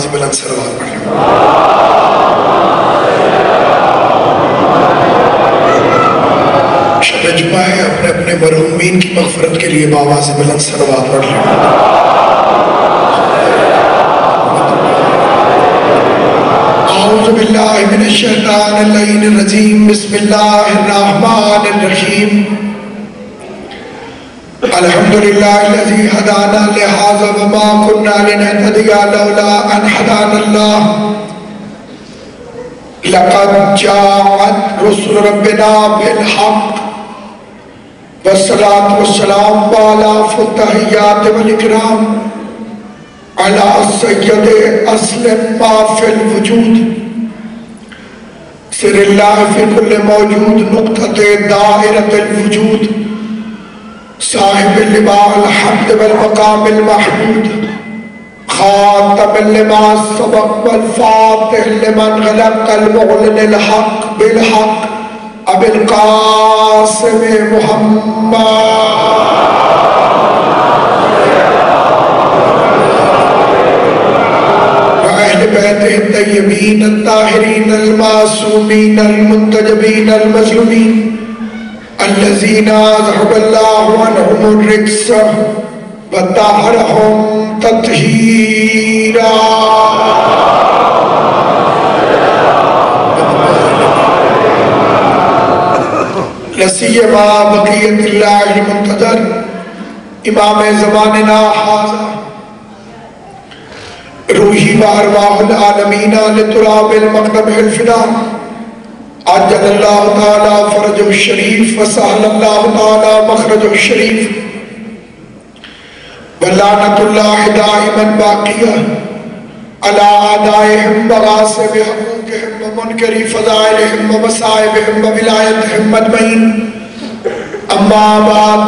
سے بلند صلوات پڑھیں۔ شب جمعہ ہے، اپنے اپنے مرحومین کی مغفرت کے لیے بابا سے بلند صلوات پڑھ لیں۔ اعوذ باللہ من الشیطان اللعین الرجیم، بسم اللہ الرحمن الرحیم۔ الحمدللہ الذی ہدانا لہذا وما كنا لنہتدی لولا ان ہدانا اللہ، لقد جاءت رسل ربنا بالحق، والصلاة والسلام علی التحیات والاکرام علی سید اصل ما فی الوجود، سر اللہ فی کل موجود، نقطۃ دائرۃ الوجود، صاحب اللواء الحمد والمقام المحمود، خاتم لما سبق والفاتح لمن غلق، المعلن الحق بالحق، ابی القاسم محمد وأہل بیتہ الطیبین الطاہرین المعصومین المنتجبین المظلومین، الذین اذهب اللہ عنہم الرجس وطہرہم تطہیرا۔ لسیما بقیت اللہ المنتظر امام زماننا ھذا، روحی و ارواح العالمین لتراب المقدم الفدا، عجل اللہ تعالی فرج الشریف وسہل اللہ تعالی مخرج الشریف، ولعنت اللہ دائما باقیہ علی اعدائہم وغاصب حقوقہم ومنکری فضائلہم ومصائبہم وولایتہم اجمعین، اما بعد،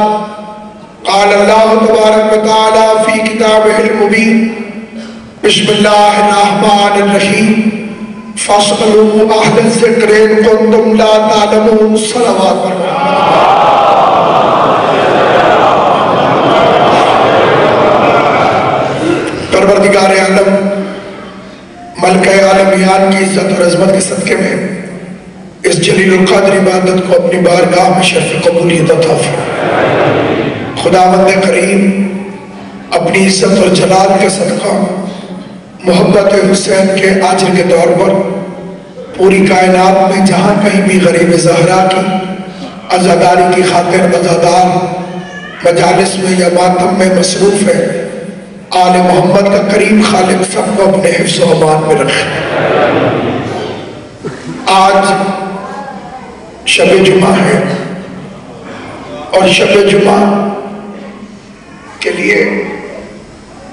قال اللہ تبارک و تعالی فی کتابہ المبین، بسم اللہ الرحمن الرحیم، فَاسْأَلُوا أَهْلَ الذِّكْرِ إِن كُنتُمْ لَا تَعْلَمُونَ۔ صلوات پڑھو۔ پروردگار عالم، ملکہ عالمیان کی عزت اور عظمت کے صدقے میں اس جلیل القدر عبادت کو اپنی بارگاہ میں شرف قبولیت عطا فرمائے۔ خداوند کریم اپنی عزت اور جلال کے صدقہ محبت حسین کے آجر کے طور پر پوری کائنات میں جہاں کہیں بھی غریب زہرا کی عزاداری کی خاطر عزادار مجالس میں یا ماتم میں مصروف ہے، آل محمد کا کریم خالق سب کو اپنے حفظ و امان میں رکھے۔ آج شب جمعہ ہے اور شب جمعہ کے لیے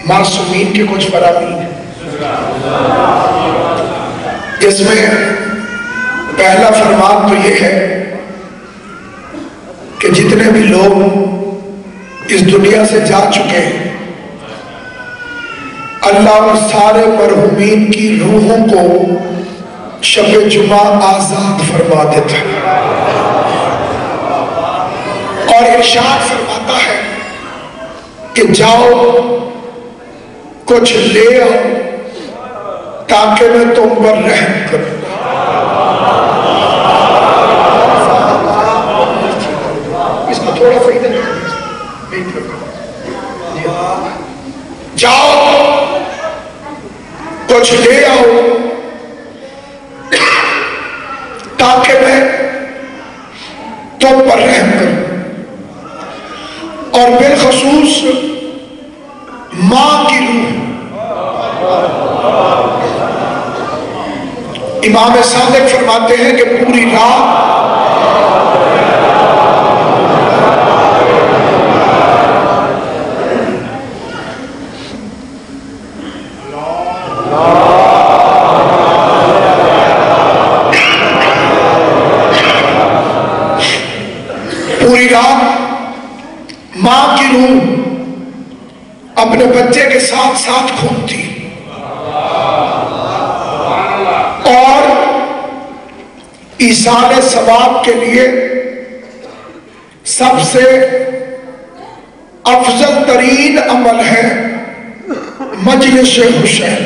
معصومین کے کچھ فرامین ہیں، جس میں پہلا فرمان تو یہ ہے کہ جتنے بھی لوگ اس دنیا سے جا چکے ہیں، اللہ ان سارے مرحومین کی روحوں کو شب جمعہ آزاد فرما دیتا ہے اور ارشاد فرماتا ہے کہ جاؤ کچھ لے آؤ تاکہ میں تم پر رحم کروں۔ اس کو تھوڑا سا ادھر جاؤ کچھ لے آؤ تاکہ میں تم پر رحم کروں، اور بالخصوص ماں کی روح۔ امام صادق فرماتے ہیں کہ پوری رات ماں کی روح اپنے بچے کے ساتھ ساتھ گھومتی اور ایصال ثواب کے لیے سب سے افضل ترین عمل ہے مجلس حسین۔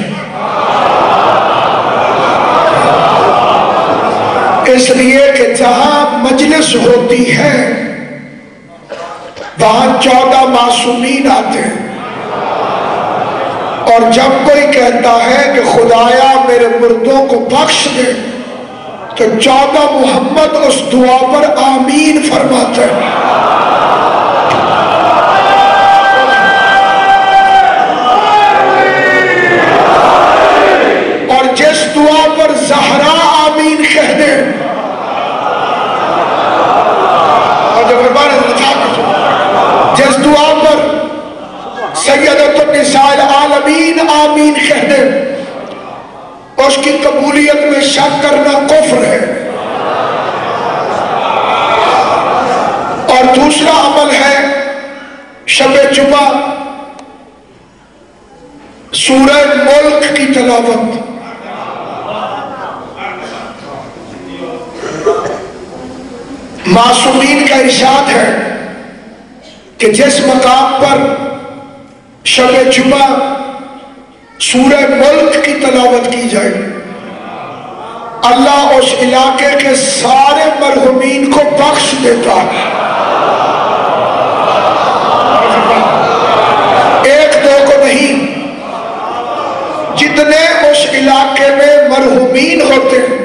اس لیے کہ جہاں مجلس ہوتی ہے وہاں 14 معصومین آتے ہیں، اور جب کوئی کہتا ہے کہ خدایا میرے مردوں کو بخش دے تو 14 محمد اس دعا پر آمین فرماتے ہیں۔ اور جس دعا پر زہرا آمین کہہ دے، جس دعا پر سیدۃ النساء العالمین آمین کہہ دے، اس کی قبولیت میں شک کرنا کفر ہے۔ اور دوسرا عمل ہے شب جمعہ سورہ ملک کی تلاوت۔ معصومین کا ارشاد ہے کہ جس مقام پر شب جمعہ سورہ ملک کی تلاوت کی جائے، اللہ اس علاقے کے سارے مرحومین کو بخش دیتا ہے۔ ایک دو کو نہیں، جتنے اس علاقے میں مرحومین ہوتے ہیں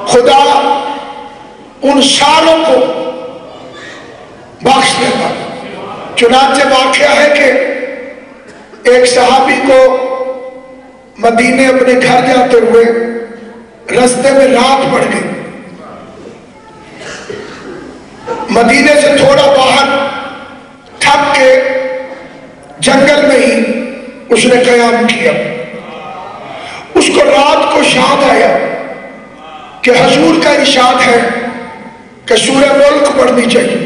خدا ان ساروں کو بخش دیتا۔ چنانچہ واقعہ ہے کہ ایک صحابی کو مدینے اپنے گھر جاتے ہوئے رستے میں رات پڑ گئی۔ مدینے سے تھوڑا باہر تھک کے جنگل میں ہی اس نے قیام کیا۔ اس کو رات کو یاد آیا کہ حضور کا ارشاد ہے کہ سورہ ملک پڑھنی چاہیے۔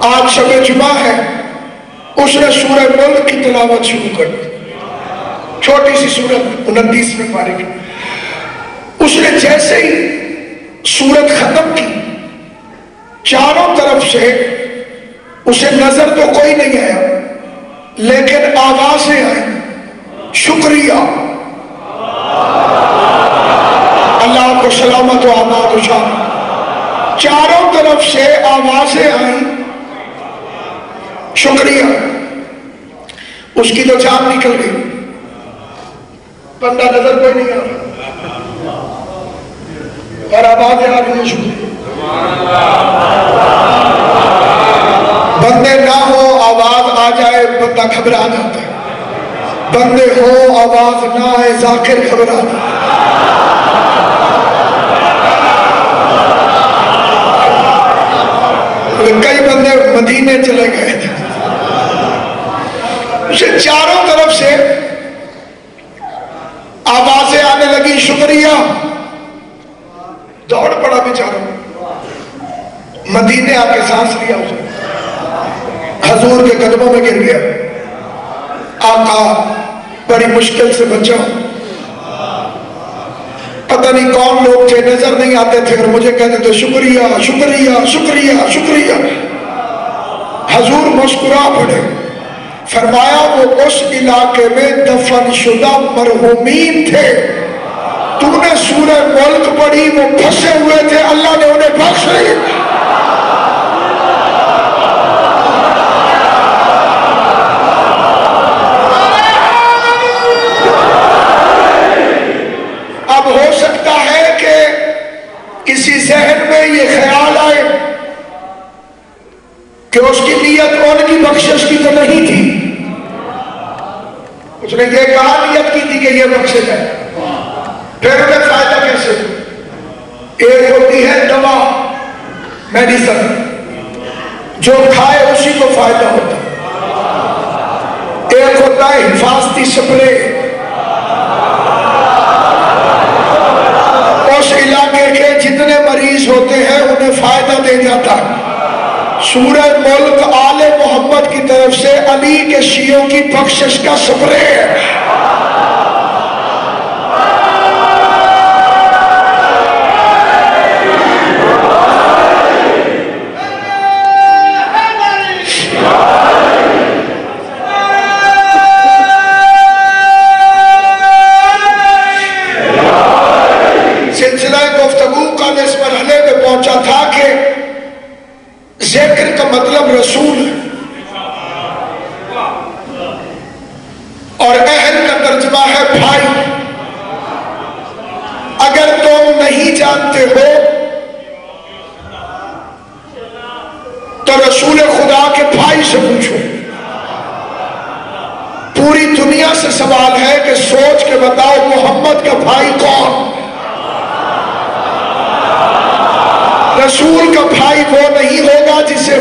آج شب جمعہ ہے، اس نے سورہ ملک کی تلاوت شروع کر دی، چھوٹی سی سورت 29 پارے کی۔ اس نے جیسے ہی سورت ختم کی، چاروں طرف سے اسے نظر تو کوئی نہیں آیا لیکن آوازیں آئیں، شکریہ، اللہ کو سلامت و آباد و شان۔ چاروں طرف سے آوازیں آئیں، شکریہ۔ اس کی تو جان نکل گئی، بندہ نظر کوئی نہیں آ رہا اور آوازیں آ رہی ہیں، شکریہ۔ بندے نہ ہو آواز آ جائے بندہ گھبرا جاتا ہے، بندے ہو آواز نہ آئے ذاکر گھبرا جاتا ہے۔ کئی بندے مدینے چلے گئے تھے، اسے چاروں طرف سے آوازیں آنے لگی، شکریہ۔ دوڑ پڑا بیچارہ، مدینے آ کے سانس لیا، اسے حضور کے قدموں میں گر گیا، آقا بڑی مشکل سے بچا، پتہ نہیں کون لوگ تھے، نظر نہیں آتے تھے اور مجھے کہتے تھے شکریہ شکریہ شکریہ شکریہ۔ حضور مسکرا پڑے، فرمایا وہ اس علاقے میں دفن شدہ مرحومین تھے، تو نے سورہ ملک پڑھی، وہ پھنسے ہوئے تھے، اللہ نے انہیں بخش لیا۔ اب ہو سکتا ہے کہ کسی ذہن میں یہ خیال آئے کہ اس کی نیت ان کی بخشش کی تو نہیں تھی، اس نے یہ کہا نیت کی تھی کہ یہ بخشے جائے، پھر انہیں فائدہ کیسے؟ ایک ہوتی ہے دوا، میڈیسن، جو کھائے اسی کو فائدہ ہوتا ہے، ایک ہوتا ہے حفاظتی سپرے، اس علاقے کے جتنے مریض ہوتے ہیں انہیں فائدہ دے جاتا ہے۔ سورہ ملک آل محمد کی طرف سے علی کے شیعوں کی بخشش کا سپرے ہے۔ مطلب رسول ہے، اور اہل کا ترجمہ ہے بھائی۔ اگر تم نہیں جانتے ہو تو رسول خدا کے بھائی سے پوچھو۔ پوری دنیا سے سوال ہے کہ سوچ کے بتاؤ محمد کا بھائی کون؟ رسول کا بھائی وہ نہیں ہوگا جسے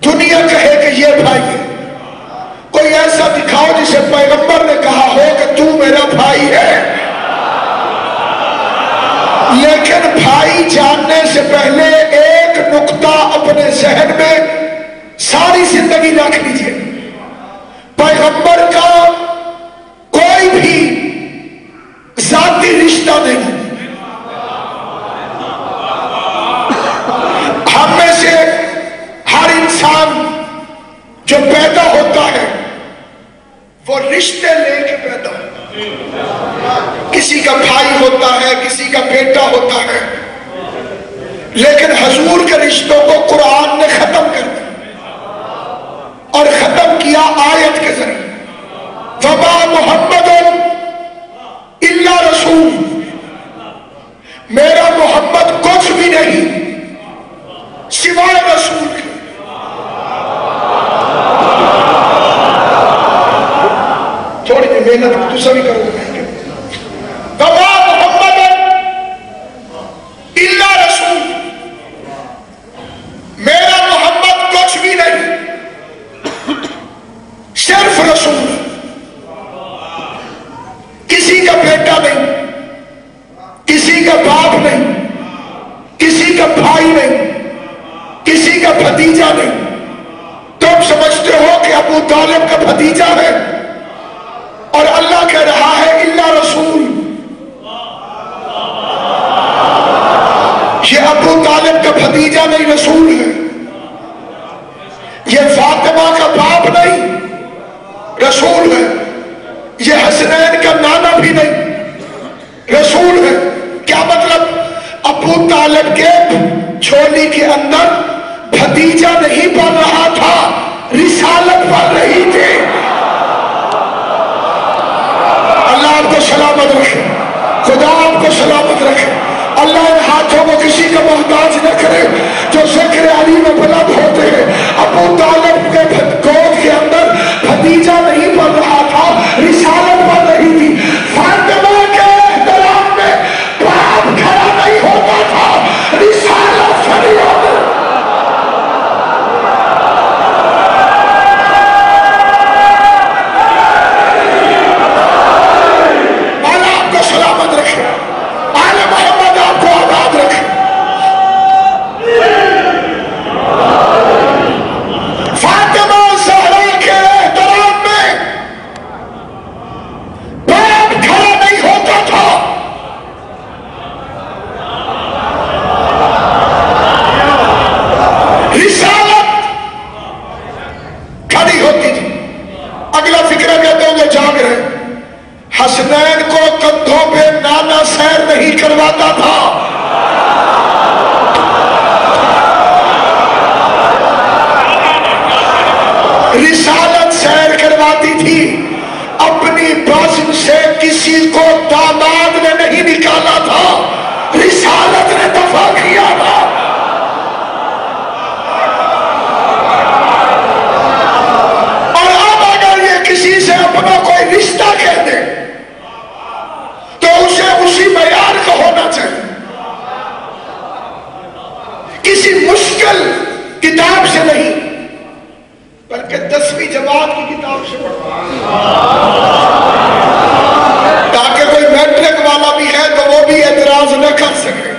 دنیا کہے کہ یہ بھائی ہے۔ کوئی ایسا دکھاؤ جسے پیغمبر نے کہا ہو کہ تو میرا بھائی ہے۔ لیکن بھائی جاننے سے پہلے ایک نقطہ اپنے ذہن میں ساری زندگی رکھ لیجئے، پیغمبر کا کوئی بھی ذاتی رشتہ نہیں۔ ہم میں سے ہر انسان جو پیدا ہوتا ہے وہ رشتے لے کے پیدا ہوتا ہے۔ کسی کا بھائی ہوتا ہے، کسی کا بیٹا ہوتا ہے، لیکن حضور کے رشتوں کو قرآن نے ختم کر دیا، اور ختم کیا آیت کے ذریعے، وَمَا مُحَمَّدٌ إِلَّا رَسُولٌ، میرا محمد کچھ بھی نہیں سوائے رسول کے۔ تھوڑی سی محنت تو سبھی کرو گے۔ وَمَا مُحَمَّدٌ إِلَّا رَسُولٌ، میرا محمد کچھ بھی نہیں صرف رسول، کسی کا بیٹا نہیں، کسی کا باپ نہیں، کسی کا بھائی نہیں، کسی کا بھتیجا نہیں۔ تم سمجھتے ہو کہ ابو طالب کا بھتیجا ہے، اور اللہ کہہ رہا ہے الا رسول۔ یہ ابو طالب کا بھتیجا نہیں، رسول ہے۔ یہ فاطمہ کا باپ نہیں، رسول ہے۔ یہ حسنین کا نانا بھی نہیں، رسول ہے۔ کیا مطلب؟ ابو طالب کے چھولی کے اندر بھتیجا نہیں پڑھ رہا تھا، رسالت پڑھ رہی تھی۔ اللہ آپ کو سلامت رکھے، خدا آپ کو سلامت رکھے۔ اللہ ان ہاتھوں کو کسی کا محتاج نہ کرے جو ذکر علی میں بلند ہوتے ہیں۔ ابو طالب کے گود کے اندر بھتیجا نہیں پڑھ رہا تھا، رسالت پڑھ رہی تھی۔ فاطمہ کے احترام میں باپ کھڑا نہیں ہوتا تھا، رسالت کھڑی ہوتی۔ حسنین کو کندھوں پہ نانا سیر نہیں کرواتا تھا، رسالت سیر کرواتی تھی۔ اپنی بزم سے کسی کو داماد نے نہیں نکالا تھا، رسالت نے دفع کیا تھا۔ اور اب اگر یہ کسی سے اپنا کوئی رشتہ کہہ دے تو اسے اسی معیار کا ہونا چاہیے۔ کسی مشکل کتاب سے نہیں بلکہ 10ویں جماعت کی کتاب سے پڑھو، تاکہ کوئی میٹرک والا بھی ہے تو وہ بھی اعتراض نہ کر سکے۔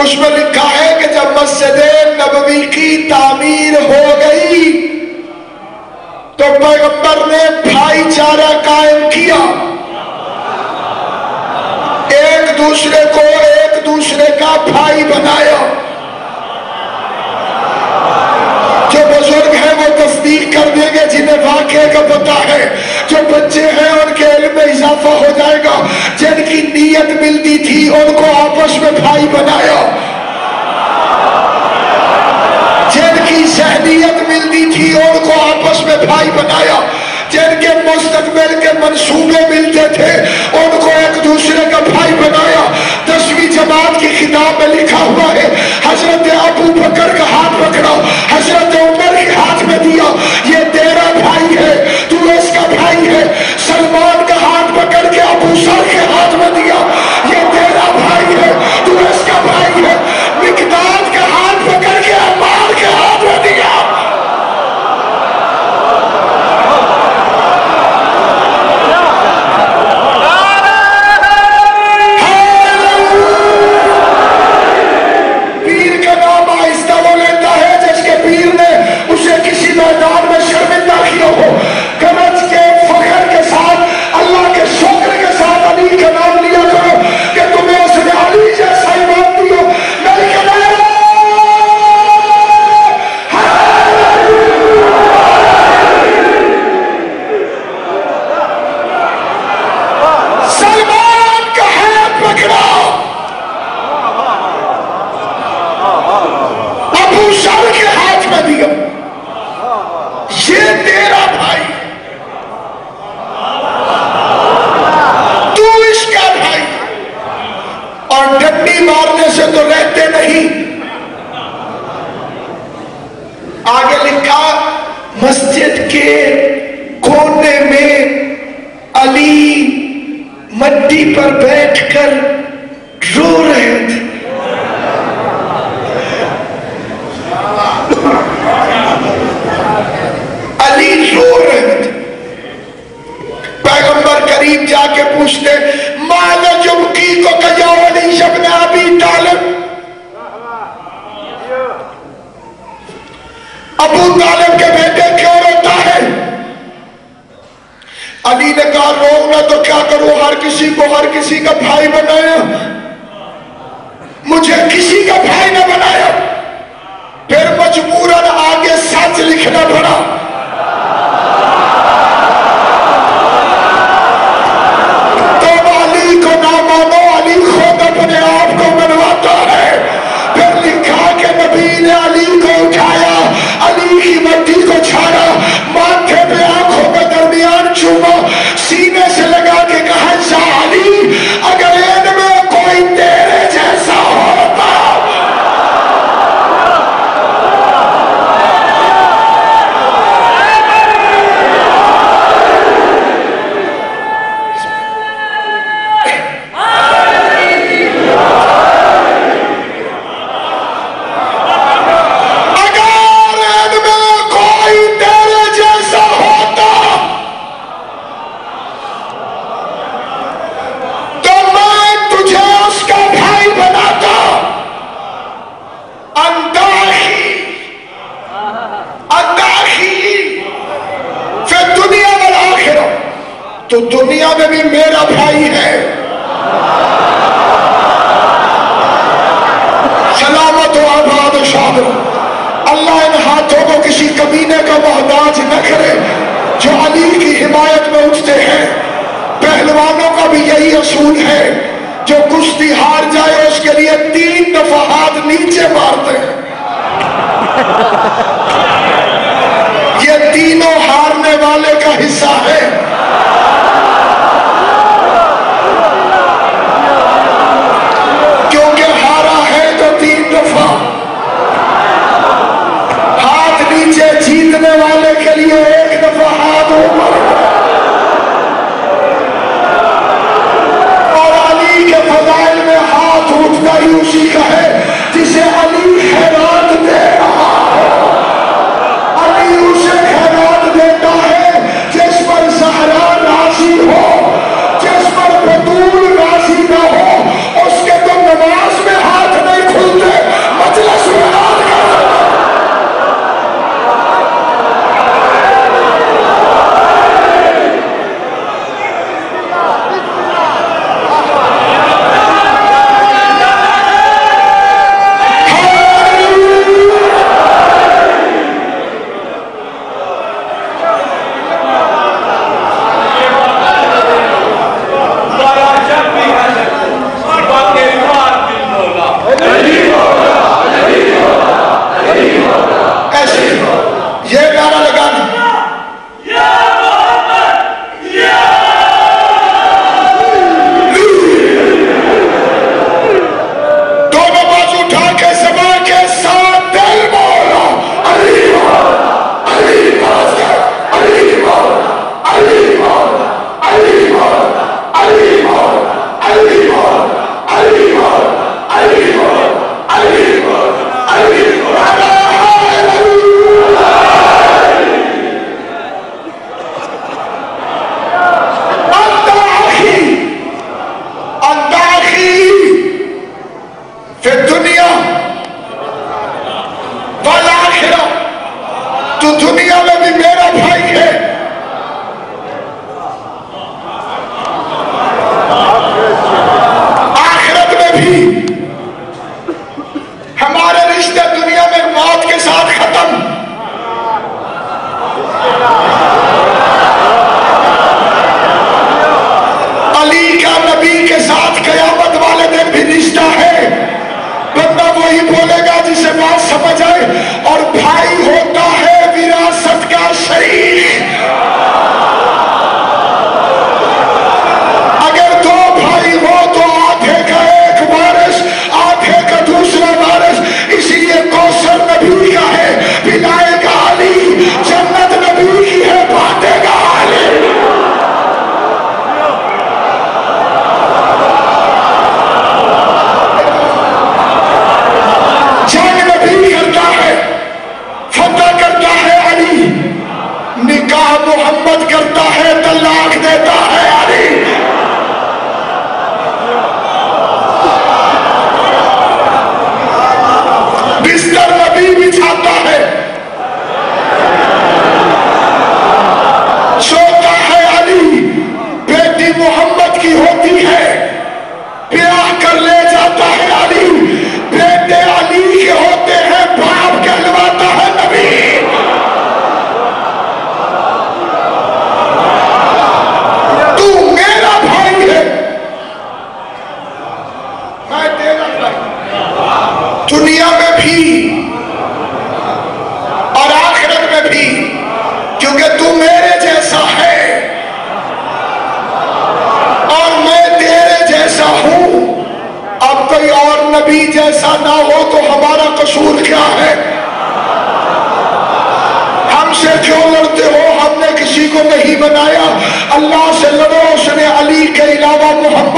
اس میں لکھا ہے کہ جب مسجد نبوی کی تعمیر ہو گئی تو پیغمبر نے بھائی چارہ قائم کیا، ایک دوسرے کو ایک دوسرے کا بھائی بنایا۔ جو بزرگ ہیں وہ تصدیق کر دیں گے، جنہیں واقعے کا پتہ ہے۔ جو بچے ہیں ان کے علم میں اضافہ ہو جائے گا۔ جن کی نیت ملتی تھی ان کو آپس میں بھائی بنایا، جن مٹی پر بیٹھ کر رو رہے تھے. علی رو رہے تھے. پیغمبر کریم جا کے پوچھتے مال جبکی کو کجا علی ابن ابی طالب, ابو طالب کے بیٹے کیوں روتا ہے؟ علی نے کہا رو نہ تو کیا کروں, ہر کسی کا بھائی بنایا, مجھے کسی کا بھائی نہ بنایا, پھر مجبوراً آگے سچ لکھنا پڑا. تم علی کو نہ مانو, علی خود اپنے آپ کو منواتا ہے. پھر لکھا کہ نبی نے علی کو اٹھایا, علی کی مٹی کو چھاڑا, ماتھے پہ آنکھوں کے درمیان چوما, سینے سے لگا کے کہا جا علی اگر ان میں کوئی تیرے جیسا ہوتا. تو دنیا میں بھی میرا بھائی ہے. سلامت و آباد و شاد. اللہ ان ہاتھوں کو کسی کمینے کا محتاج نہ کرے جو علی کی حمایت میں اٹھتے ہیں. پہلوانوں کا بھی یہی اصول ہے, جو کشتی ہار جائے اس کے لیے 3 دفعہ ہاتھ نیچے مارتے ہیں. یہ تینوں ہارنے والے کا حصہ ہے. جیتنے والے کے لیے 1 دفعہ ہاتھ اوپر. اور علی کے فضائل میں ہاتھ اٹھتا ہی اسی کا ہے جسے علی خیرات دے رہا ہے. علی اسے خیرات دیتا ہے جس پر زہرا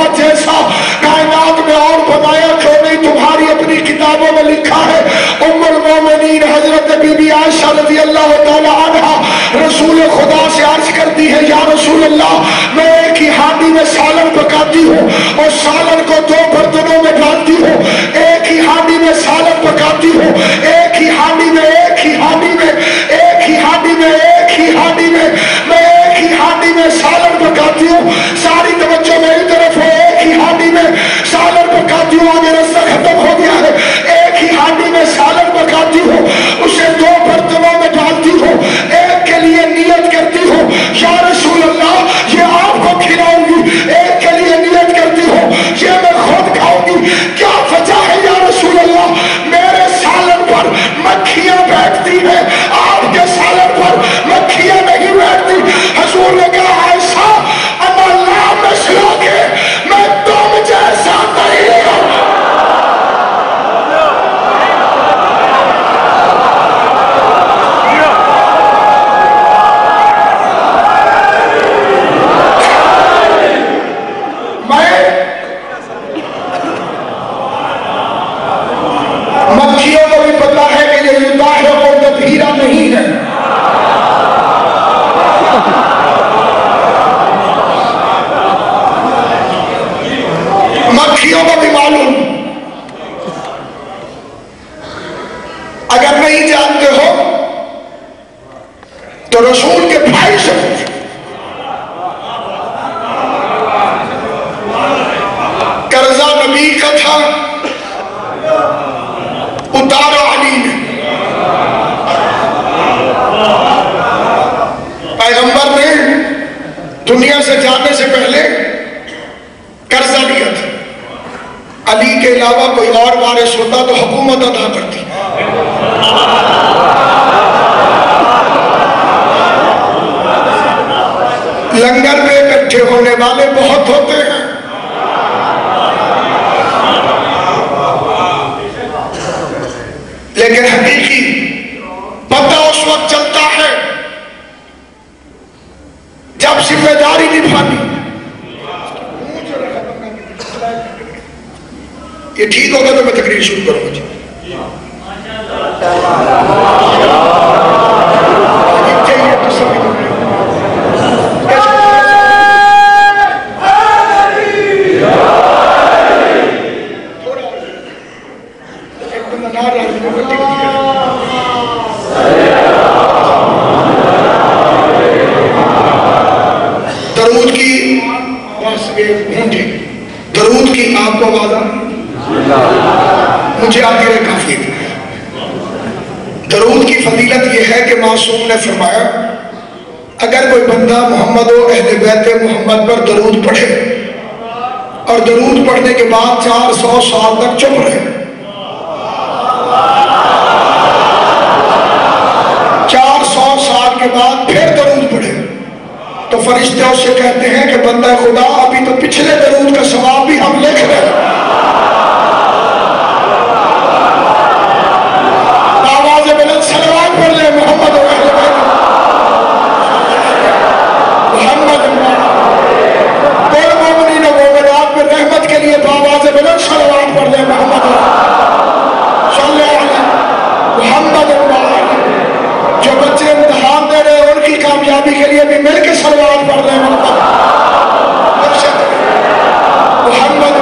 محمد جیسا کائنات میں اور بنایا کیوں نہیں؟ تمہاری اپنی کتابوں میں لکھا ہے ام المومنین حضرت بی بی عائشہ رضی اللہ تعالی عنہ رسول خدا سے عرض کرتی ہے یا رسول اللہ میں ایک ہی ہانڈی میں سالن پکاتی ہوں اور سالن کو دو برتنوں میں ڈالتی ہوں، ایک ہی ہانڈی میں سالن پکاتی ہوں، ایک ہی ہانڈی میں ایک ہی ہانڈی میں ایک ہی ہانڈی میں ایک ہی ہانڈی میں میں ایک ہی ہانڈی میں سالن پکاتی ہوں، ساری توجہ میری طرف ہے، ایک ہی ہانڈی میں سالن پکاتی ہوں، آگے رستہ ختم ہو گیا ہے، ایک ہی ہانڈی میں سالن پکاتی ہوں، اسے دو برتنوں میں ڈالتی ہوں، ایک کے لیے نیت کرتی ہوں یا رسول اللہ یہ آپ کو کھلاؤں گی، ایک کے لیے نیت کرتی ہوں یہ میں خود کھاؤں گی، کیا وجہ ہے یا رسول اللہ؟ میرے سالن پر مکھیاں بیٹھتی ہیں، آپ کے سالن پر مکھیاں نہیں بیٹھتی۔ حضور نے کہا ایسا انا لا مثلک میں تم جیسا نہیں ہوں۔ مکھیوں کو بھی پتا ہے کہ یہ یداہ اور تطہیرہ نہیں ہے، مکھیوں کو بھی معلوم، اگر نہیں جانتے ہو تو رسول کے بھائی سے پوچھو، قرضہ نبی کا تھا اتارا علی نے، پیغمبر نے دنیا سے جانے سے پہلے قرضہ لیا تھا، علی کے علاوہ کوئی اور وارث ہوتا تو حکومت ادا کرتی، لنگر میں اکٹھے ہونے والے بہت ہوتے ہیں، لیکن حقیقی پتہ اس وقت چلتا ہے جب ذمہ داری نبھانی۔ یہ ٹھیک ہوگا تو میں تقریر شروع کروں گا۔ درود کی آپ کو آواز مجھے آتی رہے کافی۔ درود کی فضیلت یہ ہے کہ معصوم نے فرمایا اگر کوئی بندہ محمد و اہل بیت محمد پر درود پڑھے اور درود پڑھنے کے بعد 400 سال تک چپ رہے، 400 سال کے بعد پھر درود پڑھے تو فرشتے اس سے کہتے ہیں کہ بندہ خدا ابھی تو پچھلے درود کا ثواب بھی ہم لکھ رہے ہیں۔ آواز بلند صلوات پڑھ لیں محمد و اہل بیت محمد، کل مومنین و مومنات میں رحمت کے لیے آواز بلند صلوات پڑھ لیں محمد صلی اللہ علیہ محمد اللہ۔ جو بچے امتحان دے رہے ہیں ان کی کامیابی کے لیے بھی مل کے صلوات پڑھ رہے ہیں محمد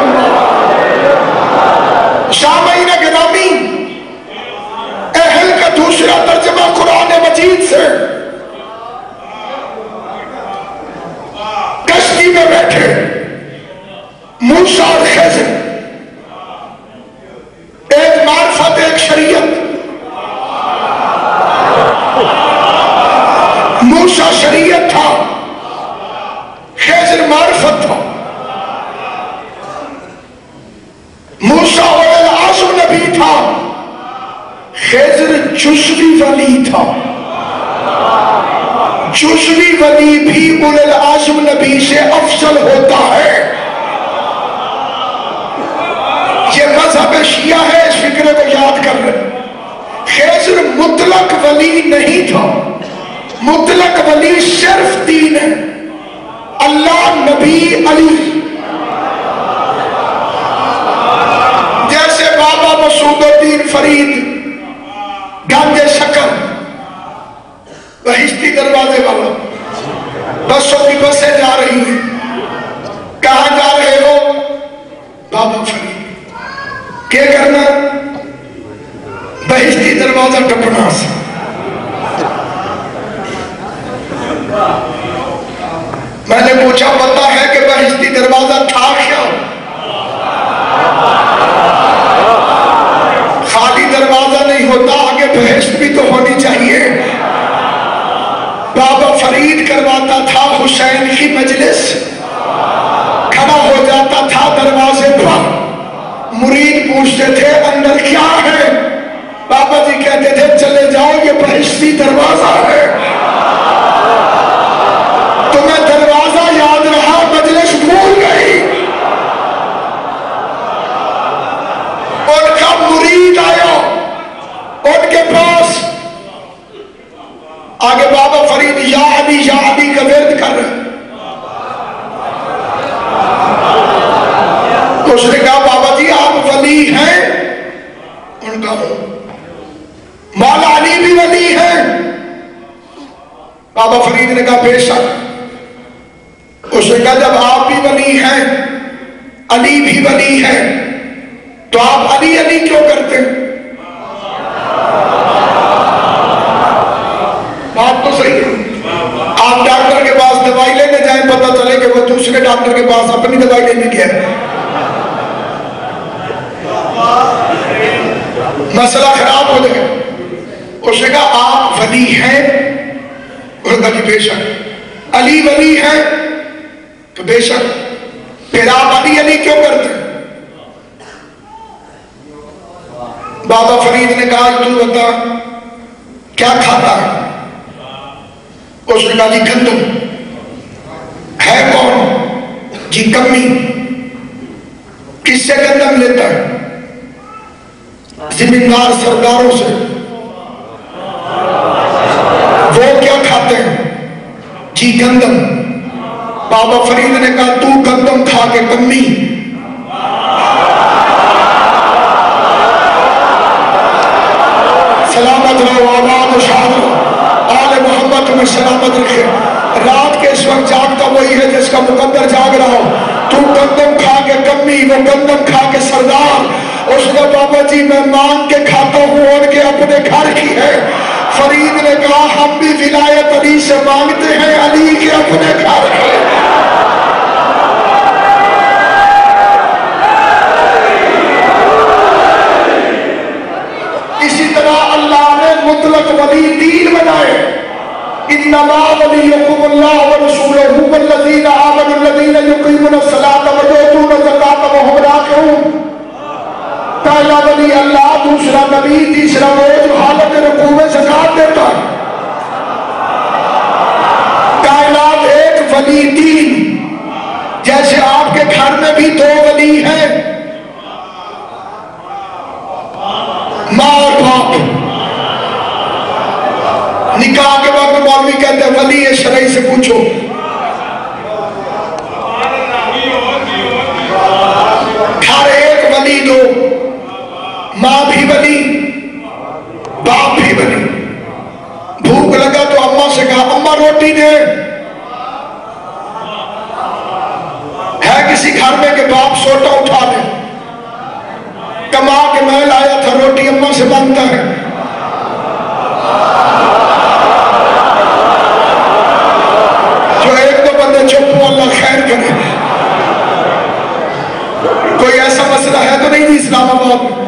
سامعین گرامی، اہل کا دوسرا ترجمہ قرآن مجید سے کشتی میں بیٹھے موسیٰ اور خضر، ایک معرفت ایک شریعت، موسیٰ شریعت تھا، خضر معرفت تھا، موسیٰ اولو العزم نبی تھا، خضر جزوی ولی تھا، جزوی ولی بھی اولو العزم نبی سے افضل ہوتا ہے۔ یہ مذہب شیعہ ہے، اس فکرے کو یاد کر رہے۔ خضر مطلق ولی نہیں تھا، مطلق ولی صرف تین ہے، اللہ، نبی، علی۔ کرنا بہشتی دروازہ ٹپنا سے. میں نے پوچھا پتا ہے کہ بہشتی دروازہ تھا کیا؟ خالی دروازہ نہیں ہوتا، آگے بہشت بھی تو ہونی چاہیے. بابا فرید کرواتا تھا حسین کی مجلس، کھڑا ہو جاتا تھا دروازے پر، مرید پوچھتے تھے اندر کیا ہے؟ بابا جی کہتے تھے چلے جاؤ یہ بہشتی دروازہ ہے. تمہیں دروازہ یاد رہا، مجلس بھول گئی. ان کا مرید آیا ان کے پاس، آگے بابا فرید یا علی کا ورد کر رہے. اس نے کہا بابا جی آپ ولی ہیں؟ ان کا مولا علی بھی ولی ہیں؟ بابا فرید نے کہا بے شک. اس نے کہا جب آپ بھی ولی ہیں، علی بھی ولی ہے، تو آپ علی علی کیوں کرتے ہیں؟ بات تو صحیح ہے. آپ ڈاکٹر کے پاس دوائی لینے جائیں، پتہ چلے کہ وہ دوسرے ڈاکٹر کے پاس اپنی دوائی لینے گیا. مسئلہ خراب ہو جائے. اس نے کہا آپ ولی ہیں؟ اس نے کہا جی بے شک. علی ولی ہیں؟ تو بے شک. پھر آپ علی علی کیوں کرتے ہیں؟ بابا فرید نے کہا تو بتا کیا کھاتا ہے؟ اس نے کہا جی گندم. ہے کون؟ جی کمی. کس سے گندم لیتا ہے؟ زمیندار سرداروں سے. وہ کیا کھاتے ہیں؟ جی گندم. بابا فرید نے کہا تو گندم کھا کے کمی. سلامت رہو، آباد و شاد رہو، آل محمد تمہیں سلامت رکھے. رات کے اس وقت جاگتا وہی ہے جس کا مقدر جاگ رہا ہو. تو گندم کھا کے کمی، وہ گندم کھا کے سردار. اس نے بابا جی میں مانگ کے کھاتا ہوں ان کے اپنے گھر کی ہے. فرید نے کہا ہم بھی ولایت علی سے مانگتے ہیں، علی کے اپنے گھر کی. اسی طرح اللہ نے مطلق ولی دین بنائے. انما ولیکم اللہ ورسولہ والذین آمنوا الذین یقیمون الصلاۃ ویؤتون الزکاۃ وهم راکعون. پہلا ولی اللہ، دوسرا نبی، تیسرا وہ جو حالت رکوع میں زکات دیتا ہے. کائنات ایک ولی دین. جیسے آپ کے گھر میں بھی دو ولی ہیں، ماں اور باپ. نکاح کے وقت مولوی کہتے ہیں ولی شرعی سے پوچھو. گھر ایک ولی دو، ماں بھی ولی، باپ بھی ولی. بھوک لگا تو اماں سے کہا اماں روٹی دے. ہے کسی گھر میں کہ باپ سوٹا اٹھا دے، کما کے میں لایا تھا روٹی اماں سے مانگتا ہے. جو ایک دو بندے چپ ہو اللہ خیر کرے. کوئی ایسا مسئلہ ہے تو نہیں اسلام آباد میں؟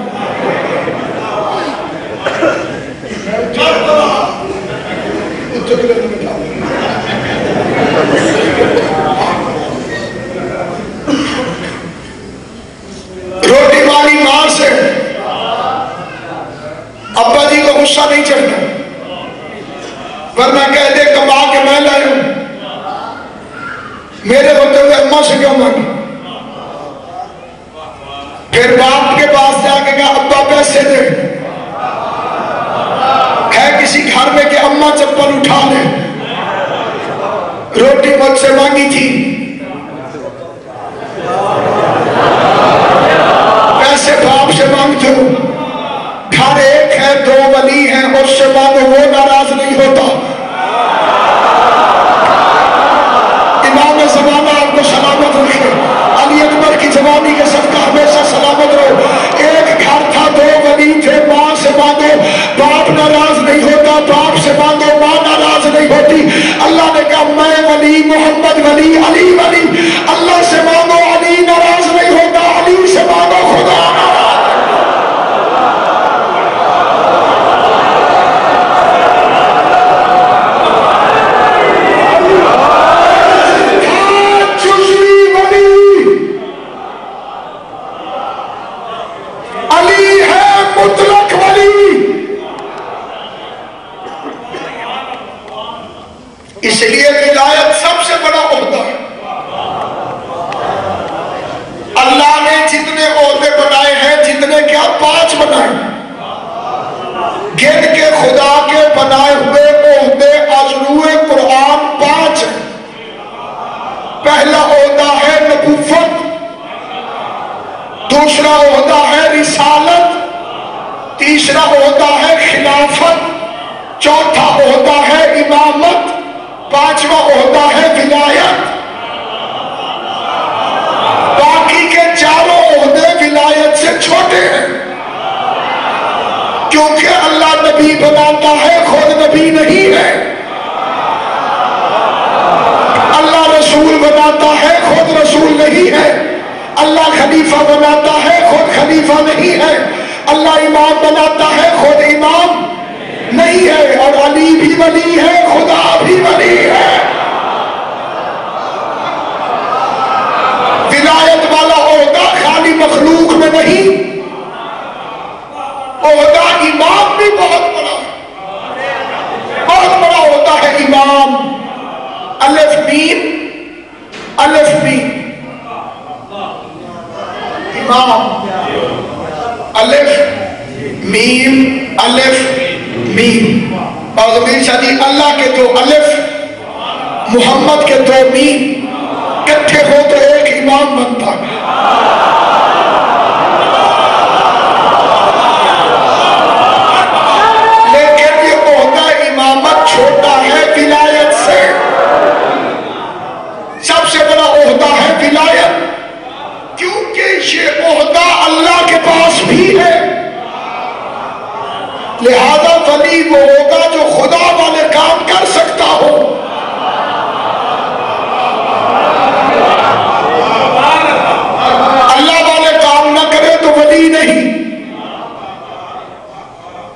روٹی والی ماں سے ابا جی کو غصہ نہیں چڑھتا، ورنہ کہہ دے کما کے میں لایا ہوں، میرے ہوتے ہوئے اماں سے کیوں مانگی. پھر باپ کے پاس جا کے کہا ابا پیسے دے. ہے کسی گھر میں کہ اماں چپل اٹھا لے، روٹی مجھ سے مانگی تھی، پیسے باپ سے مانگتے ہو. گھر ایک ہے، دو ولی ہیں، اس سے مانگو وہ ناراض نہیں ہوتا. امام زمانہ آپ کو سلامت رکھے، علی اکبر کی جوانی کے صدقہ ہمیشہ سلامت رہو. ایک گھر جتنے عہدے بنائے ہیں، جتنے کیا 5 بنائے، گن کے خدا کے بنائے ہوئے عہدے از روئے قرآن 5 ہیں۔ پہلا عہدہ ہے نبوت، دوسرا عہدہ ہے رسالت، تیسرا عہدہ ہے خلافت، چوتھا عہدہ ہے امامت، پانچواں عہدہ ہے ولایت۔ باقی کے چاروں عہدے ولایت سے چھوٹے ہیں، کیونکہ اللہ نبی بناتا ہے، خود نبی نہیں ہے۔ اللہ رسول بناتا ہے، خود رسول نہیں ہے۔ اللہ خلیفہ بناتا ہے، خود خلیفہ نہیں ہے۔ اللہ امام بناتا ہے، خود امام نہیں ہے۔ اور علی بھی ولی ہے، خدا بھی ولی ہے۔ ولایت والا عہدہ خالی مخلوق میں نہیں، عہدہ امام بھی بہت بڑا عہدہ ہے۔ امام الف میم الف میم، امام الف میم الف میم۔ اور زمین شادی اللہ کے 2 الف، محمد کے 2 میم، کٹھے ہو تو ایک امام بنتا ہے۔ لیکن یہ عہدہ امامت چھوٹا ہے ولایت سے۔ سب سے بڑا عہدہ ہے ولایت، کیونکہ یہ عہدہ اللہ کے پاس بھی ہے۔ لہذا ولی وہ ہوگا جو خدا والے کام کر سکتا ہو۔ اللہ والے کام نہ کرے تو ولی نہیں۔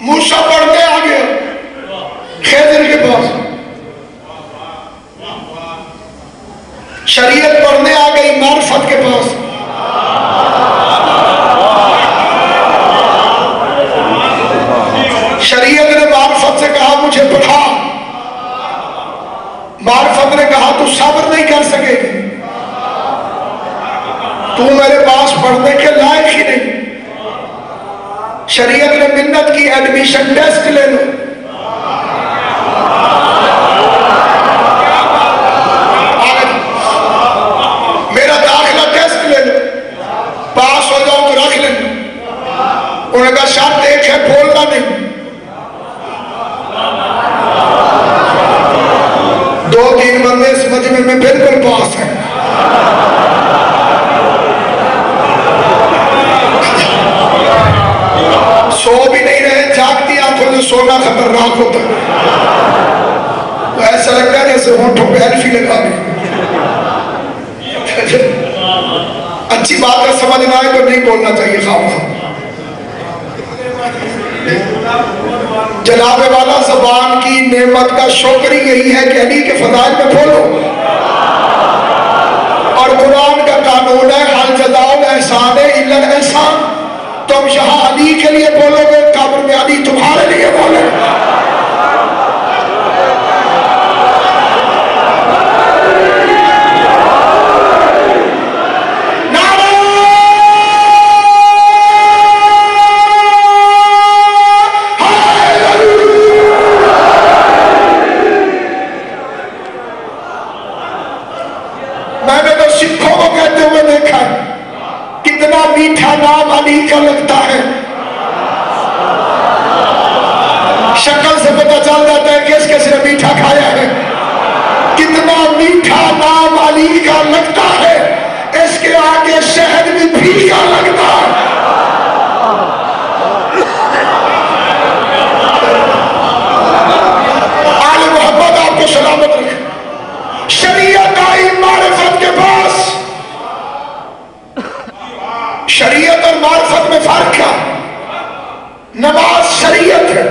موسیٰ پڑھنے آ گیا خضر کے پاس، شریعت پڑھنے آ گئی معرفت کے پاس۔ شریعت نے معرفت سے کہا مجھے پڑھا، معرفت نے کہا تو صبر نہیں کر سکے گی، تو میرے پاس پڑھنے کے لائق ہی نہیں۔ شریعت نے منت کی ایڈمیشن ٹیسٹ لے لو، میرا داخلہ ٹیسٹ لے لو، پاس ہو جاؤ تو رکھ لیں۔ انہوں نے کہا شرط ایک ہے، بولنا نہیں۔ 2-3 بندے اس مجمع میں بالکل پاس ہیں۔ سو بھی نہیں رہے، جاگتی آنکھوں سے سونا خطرناک ہوتا ہے، تو ایسا لگتا ہے جیسے ہونٹوں پہ الفی لگا دی۔ اچھی بات ہے، سمجھنا ہے تو نہیں بولنا چاہیے خواہ۔ جناب والا زبان کی نعمت کا شکر یہی ہے کہ علی کے فضائل میں بولو، اور قرآن کا قانون ہے حل جزاء الاحسان الا الاحسان۔ تم یہاں علی کے لیے بولو گے، قبر میں علی تمہارے لیے بولے۔ میں نے تو سکھوں کو کہتے ہوئے دیکھا ہے، کتنا میٹھا نام علی کا لگتا ہے، شکل سے پتہ چل جاتا ہے کس کس نے میٹھا کھایا ہے۔ کتنا میٹھا نام علی کا لگتا ہے، اس کے آگے شہد بھی پھیکا لگتا ہے۔ آل محمد آپ کو سلامت رکھے۔ شریعت آئی معرفت کے پاس، شریعت اور معرفت میں فرق کیا؟ نماز شریعت ہے،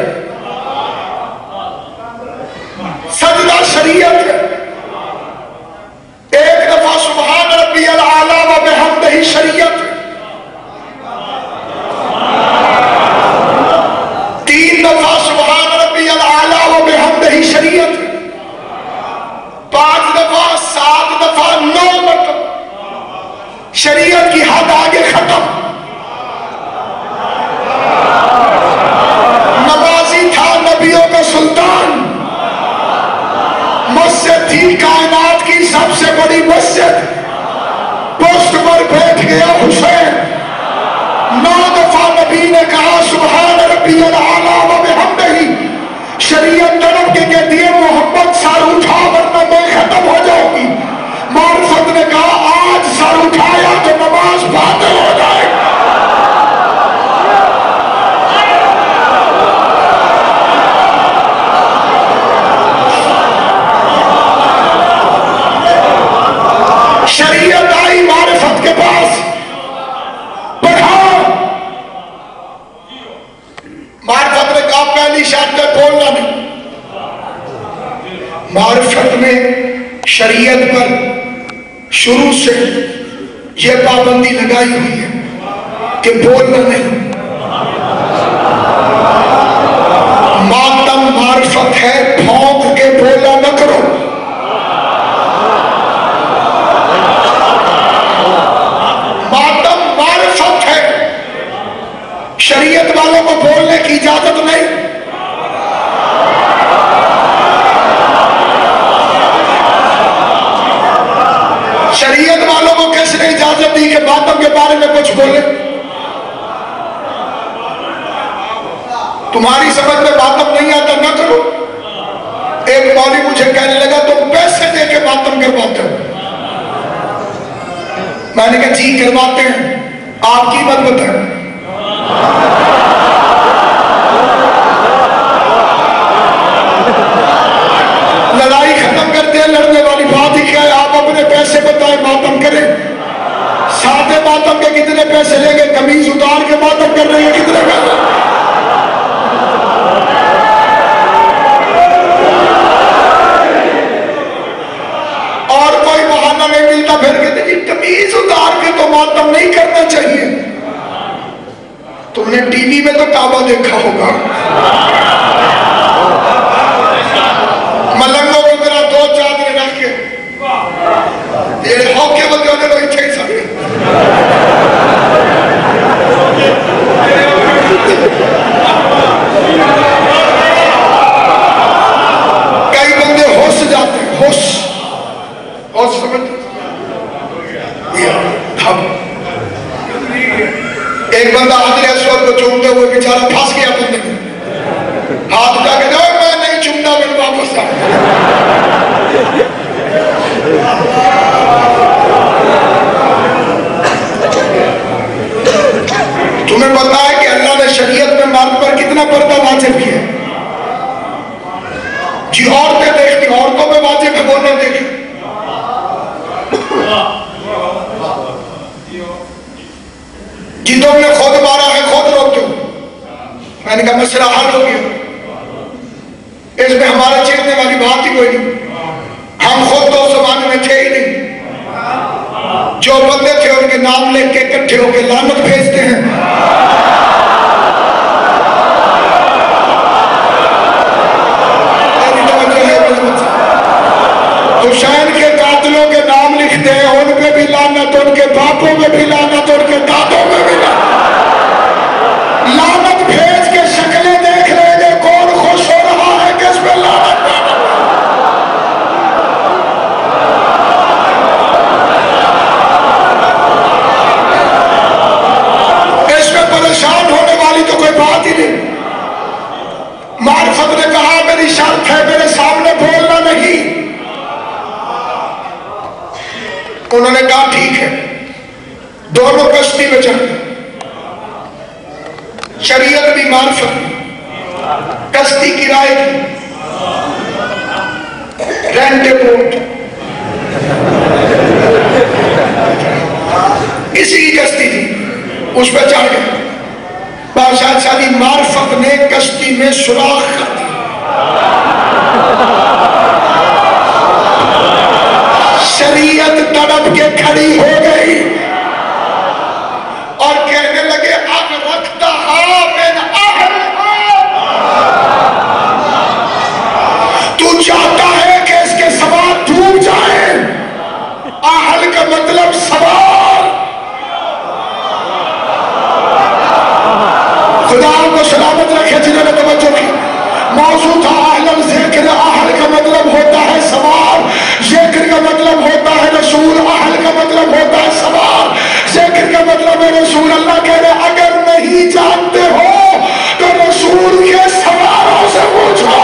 سجدہ شریعت ہے، ایک دفعہ سبحان ربی العالی و بحمدہ شریعت ہے، 3 دفعہ سبحان ربی العالی و بحمدہ شریعت ہے، 5 دفعہ 7 دفعہ 9 مرتبہ شریعت کی حد آگے ختم. نمازی تھا نبیوں کا سلطان. مسجد تھی کائنات کی سب سے بڑی مسجد. پوسٹ پر بیٹھ گیا حسین. 9 دفعہ نبی نے کہا سبحان ربی الاعلیٰ و بحمدہ. شریعت طرف کے کہتی ہے محمد سر اٹھا ورنہ میں ختم ہو جاؤں گی. معرفت نے کہا آج سر اٹھایا تو نماز باطل ہو جائے. شریعت آئی معرفت کے پاس پڑھا. معرفت نے کہا پہلی شرط ہے بولنا نہیں. معرفت نے شریعت پر شروع سے یہ پابندی لگائی ہوئی ہے کہ بولنا نہیں. ماتم معرفت ہے بھونک کے بولا نہ کرو. ماتم معرفت ہے. شریعت والوں کو بولنے کی اجازت نہیں. شریعت والوں کو کس نے اجازت دی کہ ماتم کے بارے میں کچھ بولے؟ تمہاری سمجھ میں ماتم نہیں آتا نہ کرو. ایک مولوی مجھے کہنے لگا تم پیسے دے کے ماتم کرواتے ہو. میں نے کہا جی کرواتے ہیں. آپ کی بات بتائیں. لڑائی ختم کرتے ہیں. لڑنے والی بات ہی کیا ہے؟ آپ اپنے پیسے بتائیں ماتم کریں. سادے ماتم کے کتنے پیسے لیں گے؟ قمیض اتار کے ماتم کر رہے ہیں کتنے پیسے؟ اور کوئی بہانہ نہیں ملتا پھر کہتے جی قمیض اتار کے تو ماتم نہیں کرنا چاہیے. تم نے ٹی وی میں تو کعبہ دیکھا ہوگا. ملنگوں کو میرا 2 چادریں رکھ کے یہ ہوکے بندے ہونے لوگ اچھا ہی سکتے. کئی بندے ہوش جاتے ہیں. ہوش سمجھتے. ایک بندہ حضرت اسود کو چومتے ہوئے بیچارہ پھنس گیا بندے میں. ہاتھ اٹھا کے دو میں نہیں چومتا میں واپس آ. تمہیں پتا ہے کہ اللہ نے شریعت میں مرد پر کتنا پردہ واجب کیا؟ جی عورتیں دیکھتی عورتوں میں واجب ہے وہ نہ دیکھیں. جی تم نے خود مارا ہے خود روکتے ہو. میں نے کہا مسئلہ حل ہو گیا. اس میں ہمارے چیخنے والی بات ہی کوئی نہیں. ہم خود تو اس زمانے میں تھے ہی نہیں. جو بندے تھے ان کے نام لکھ کے اکٹھے ہو کے لعنت بھیجتے ہیں. حسین کے قاتلوں کے نام لکھتے ہیں. ان پہ بھی لعنت, ان کے باپوں میں بھی لعنت, ان کے دادوں میں بھی لعنت بھیج کے شکلیں دیکھ رہے ہیں. کون خوش ہو رہا ہے کس پہ لعنت. اس میں پریشان ہونے والی تو کوئی بات ہی نہیں. معرفت نے کہا میری شرط ہے میرے سامنے بولنا نہیں. انہوں نے کہا ٹھیک ہے. دونوں کشتی میں چڑھ. شریعت بھی معرفت. کشتی کرائے کی رینٹ بوٹ کسی کی کشتی تھی اس پہ چڑھ گئے. بادشاہ شادی معرفت نے کشتی میں سوراخ کر دی. شریعت تڑپ کے کھڑی ہو گئی اور کہنے لگے اب رکھتا من اہل. تو چاہتا ہے کہ اس کے سوار ڈوب جائیں. اہل کا مطلب سوار. رسول اللہ کہہ رہے اگر نہیں جانتے ہو تو رسول کے سواروں سے پوچھو.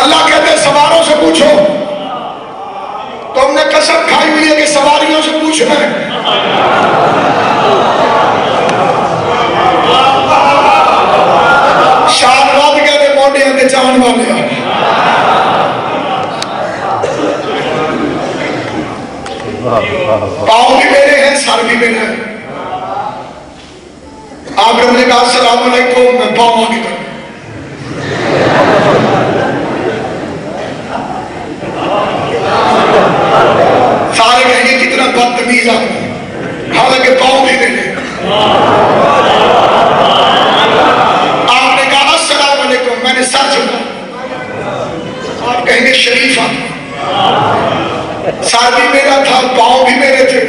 اللہ کہتے سواروں سے پوچھو. تم نے قسم کھائی ہوئی ہے کہ سواریوں سے پوچھنا ہے. شان رات کہتے موڈے ہیں چان والے ہیں. پاؤں بھی میرے ہیں سر بھی میرے ہیں. آپ نے کہا السلام علیکم میں پاؤں آگے کروں. سارے کہیں گے کتنا بدتمیز آدمی حالانکہ پاؤں بھی میرے. آپ نے کہا السلام علیکم میں نے سر جھکا. آپ کہیں گے شریف آدمی. سر بھی میرا تھا پاؤں بھی میرے تھے.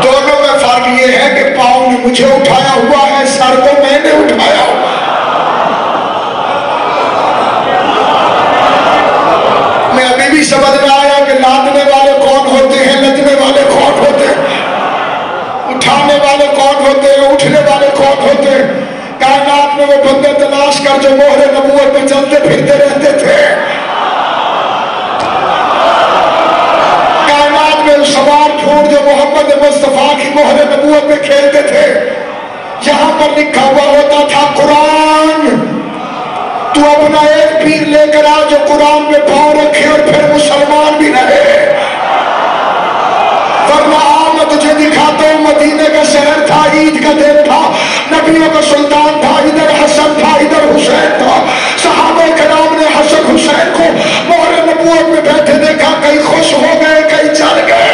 دونوں میں فرق یہ ہے کہ پاؤں نے مجھے اٹھایا ہوا ہے سر کو میں نے اٹھایا ہوا. میں ابھی بھی سمجھ میں آیا کہ لادنے والے کون ہوتے ہیں لدنے والے کون ہوتے ہیں اٹھانے والے کون ہوتے ہیں اٹھنے والے کون ہوتے ہیں. کائنات میں وہ بندے تلاش کر جو مہر نبوت میں چلتے پھرتے رہتے تھے. کائنات میں سوار ڈھونڈ جو محمد مصطفیٰ کی مہر نبوت میں کھیلتے تھے. یہاں پر لکھا ہوا ہوتا تھا قرآن. تو اپنا ایک پیر لے کر آ جو قرآن میں پاؤں رکھے اور پھر مسلمان بھی رہے. ورنہ آمد تجھے دکھاتا ہوں مدینے کا شہر تھا عید کا دن تھا نبیوں کا سلطان تھا. ادھر حسن تھا ادھر حسین تھا. صحابہ کرام نے حسن حسین کو مہر نبوت میں بیٹھے دیکھا. کئی خوش ہو گئے کئی چل گئے.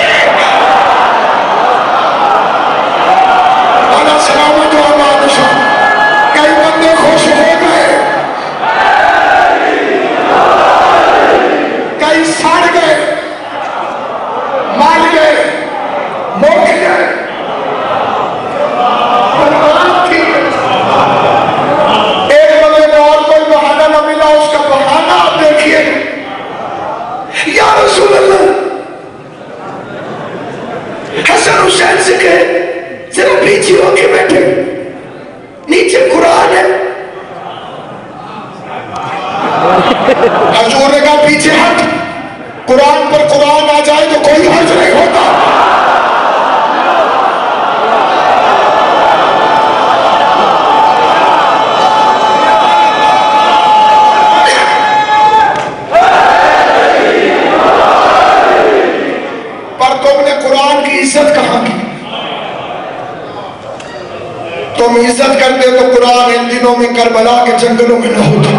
اللہ سلامت و بادشاہ. کئی بندے خوش ہو گئے کئی سڑ گئے مر گئے موت گئے. ایک بندے میں اور کوئی بہانہ نہ ملا. اس کا بہانہ آپ دیکھیے یا رسول اللہ حسن حسین سے کہے ذرا پیچھے ہو کے بیٹھے نیچے قرآن ہے. حضور نے کہا پیچھے ہٹ. قرآن پر قرآن آ جائے تو کوئی حرج نہیں ہوتا. پر تم نے قرآن کی عزت کہاں کی؟ تم عزت کرتے تو قرآن ان دنوں میں کربلا کے جنگلوں میں نہ ہوتا.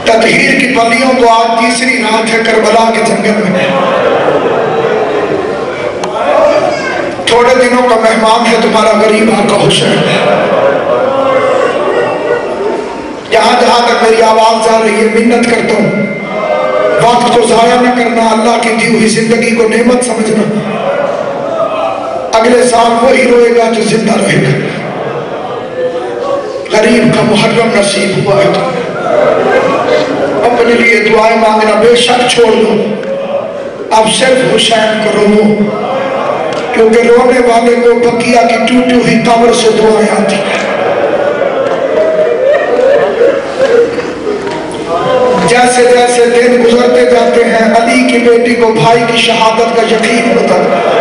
تطہیر کی پلیوں کو آج تیسری رات ہے کربلا کے جنگل میں. تھوڑے دنوں کا مہمان ہے تمہارا غریب آقا حسین. جہاں جہاں تک میری آواز جا رہی ہے منت کرتا ہوں وقت کو ضائع نہ کرنا. اللہ کی دی ہوئی زندگی کو نعمت سمجھنا. اگلے سال وہی روئے گا جو زندہ رہے گا. غریب کا محرم نصیب ہوا ہے. اپنے لیے دعائیں مانگنا بے شک چھوڑ دو. اب صرف حسین کو رو کیونکہ رونے والے کو بقیہ کی ٹوٹی ہوئی قبر سے دعائیں آتی ہیں. جیسے جیسے دن گزرتے جاتے ہیں علی کی بیٹی کو بھائی کی شہادت کا یقین ہوتا ہے.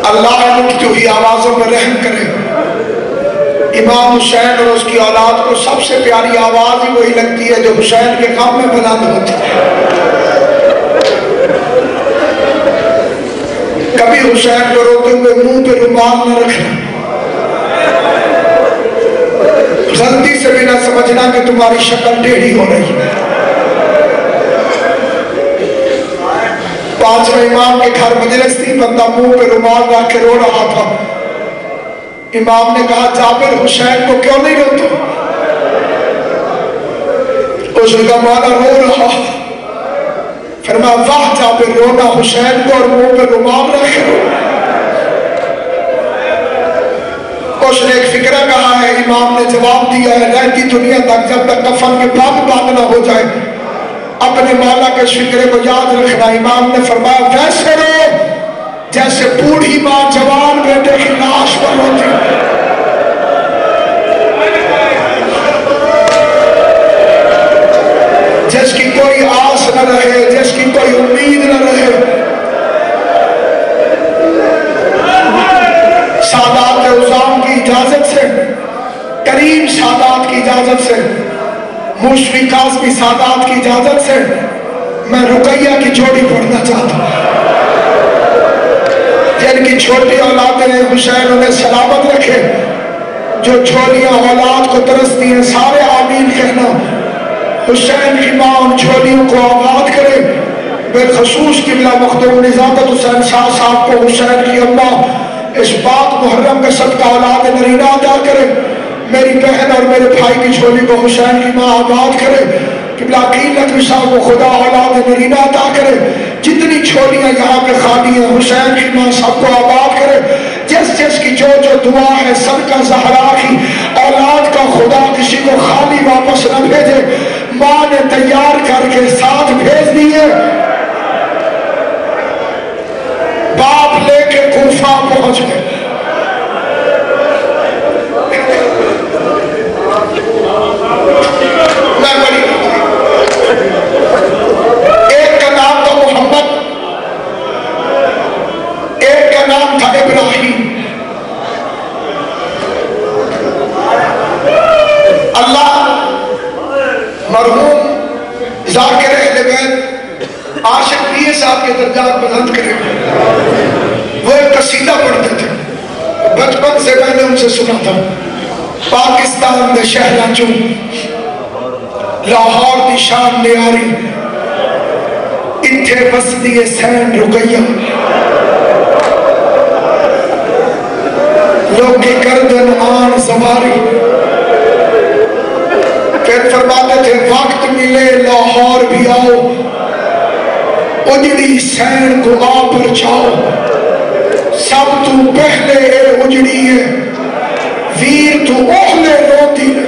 اللہ اٹھتی ہوئی آوازوں پر رحم کرے. امام حسین اور اس کی اولاد کو سب سے پیاری آواز ہی وہی لگتی ہے جو حسین کے غم میں بلند ہوتی ہے. کبھی حسین کو روتے ہوئے منہ پہ رومال نہ رکھنا. غلطی سے بھی نہ سمجھنا کہ تمہاری شکل ٹیڑھی ہو رہی ہے. 5ویں امام کے گھر مجلس تھی. بندہ منہ پہ رومال رکھ کے رو رہا تھا. امام نے کہا جابر حسین کو کیوں نہیں روتے؟ دوسرے کا مانا رو رہا، فرمایا واہ جابر رونا حسین کو اور منہ پہ رومال رکھے. اس نے ایک فکرہ کہا ہے، امام نے جواب دیا ہے، رہتی دنیا تک جب تک کفن کے پاک نہ ہو جائے اپنے مولا کے فکرے کو یاد رکھنا. امام نے فرمایا ویسے رو جیسے بوڑھی ماں جوان بیٹے کی لاش پر روتی. جس کی کوئی آس نہ رہے، جس کی کوئی امید نہ رہے. سادات عظام کی اجازت سے، کریم سادات کی اجازت سے، موسوی کاظمی سادات کی اجازت سے میں رقیہ کی جوڑی پڑھنا چاہتا ہوں. جن کی چھوٹی اولادیں حسین انہیں سلامت رکھے، جو چھوٹیاں اولاد کو ترستی ہیں سارے آمین کہنا. حسین کی ماں ان چھوٹیوں کو آباد کرے. بالخصوص قبلہ مخدوم نزاکت حسین شاہ صاحب کو حسین کی اماں اس پاک محرم کا صدقہ اولاد نرینہ عطا کرے. میری بہن اور میرے بھائی کی چھوٹی کو حسین کی ماں آباد کرے. قبلہ عقیل نقوی صاحب کو خدا اولاد نرینہ عطا کرے. جتنی چھوٹیاں یہاں پہ خالی ہیں حسین کی ماں سب کو آباد کرے. جس جس کی جو جو دعا ہے صدقہ زہرا کی اولاد کا خدا کسی کو خالی واپس نہ بھیجے. ماں نے تیار کر کے ساتھ بھیج دیے، باپ لے کے کوفہ پہنچ گئے. ایک کا نام تھا محمد، ایک کا نام تھا ابراہیم. اللہ مرحوم ذاکر اہل بیت عاشق پیر صاحب کے درجات بلند کرے. وہ ایک قصیدہ پڑھتے تھے، بچپن سے میں نے ان سے سنا تھا. پاکستان دے شہراں چوں لاہور دی شان نیاری، اتھے بسدی سین رقیہ، لوگی گردن آن زواری. پھر فرماتے تھے وقت ملے لاہور بھی آؤ، اجڑی سین کو آ پر چاؤ. سب تو پہلے اے اجڑی ہے، ویر تو اوہلے روتی ہے.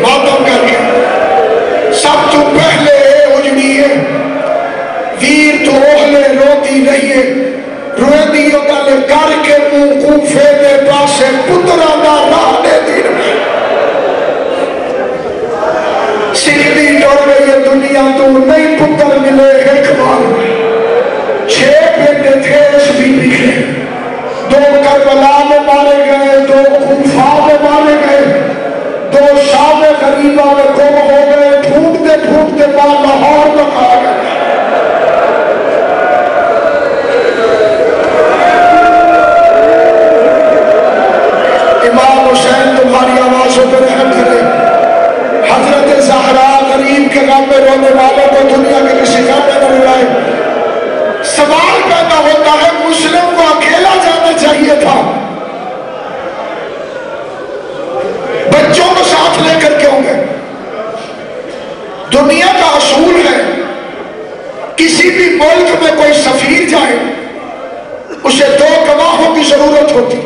ماتم کر کے سب تو پہلے اے اجڑی ہے، ویر تو اوہلے روتی رہیے. روئے دیو گل کر کے موقوفے دے پاسے پترہ دا راہ دے دی رہے. سکھتی ٹوڑ گئی دنیا تو نہیں پتر ملے ایک بار. 6 بیٹے تھے اس بی بی کے، 2 کربلا میں مارے گئے، 2 کوفہ میں مارے گئے، 2 شام غریبہ میں گم ہو گئے. ڈھونڈتے ڈھونڈتے ماں لاہور تک آ گئے. امام حسین تمہاری آوازوں پر رحم کرے. حضرت زہرا غریب کے غم میں رونے والوں کو دنیا کے کسی غم میں نہ رلائے. سوال پیدا ہوتا ہے مسلم کو اکیلا جانا چاہیے تھا، بچوں کو ساتھ لے کر کیوں گئے؟ دنیا کا اصول ہے کسی بھی ملک میں کوئی سفیر جائے اسے 2 گواہوں کی ضرورت ہوتی.